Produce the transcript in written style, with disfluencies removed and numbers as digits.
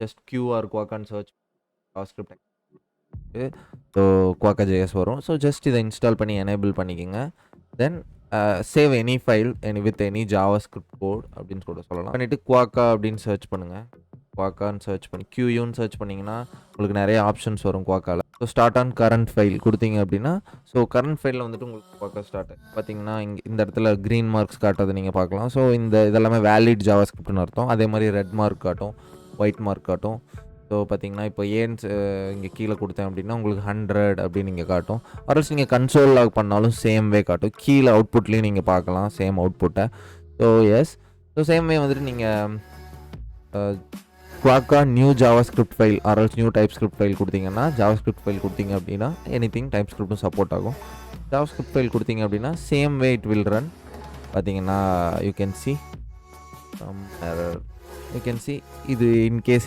Just Q or Quokka search JavaScript. So Quokka.js வரும். So just இதை install பண்ணி enable பண்ணிக்கோங்க. Then save any file with any JavaScript code அப்படின்னு கூட சொல்லலாம். பண்ணிவிட்டு Quokka அப்படின்னு சர்ச் பண்ணுங்கள். Quokkaன்னு சர்ச் பண்ணி QUன்னு சர்ச் பண்ணிங்கன்னா உங்களுக்கு நிறைய ஆப்ஷன்ஸ் வரும் Quokkaவில். So start on current file கொடுத்தீங்க அப்படின்னா, ஸோ கரண்ட் ஃபைலில் வந்துட்டு உங்களுக்கு Quokka ஸ்டார்ட் பார்த்தீங்கன்னா இந்த இடத்துல க்ரீன் மார்க்ஸ் காட்டுறதை நீங்கள் பார்க்கலாம். ஸோ இதெல்லாமே வேலிட் JavaScriptனு அர்த்தம். அதே மாதிரி ரெட் மார்க் காட்டும், ஒயிட் மார்க் காட்டும். ஸோ பார்த்தீங்கன்னா இப்போ இங்கே கீழே கொடுத்தேன் அப்படின்னா உங்களுக்கு 100 அப்படின்னு நீங்கள் காட்டும். அரல்ஸ் நீங்கள் கன்சோல் லாக் பண்ணாலும் சேம் வே காட்டும். கீழே அவுட்புட்லேயும் நீங்கள் பார்க்கலாம் சேம் அவுட்புட்டை. So yes, so same way வந்துட்டு நீங்கள் Quokka new JavaScript file or else new TypeScript file கொடுத்தீங்கன்னா, JavaScript ஃபைல் கொடுத்தீங்க அப்படின்னா எனிதிங் TypeScripட்டும் சப்போர்ட் ஆகும். JavaScript ஃபைல் கொடுத்தீங்க அப்படின்னா same way it will run. பார்த்தீங்கன்னா யூ கேன் சி இது இன்கேஸ்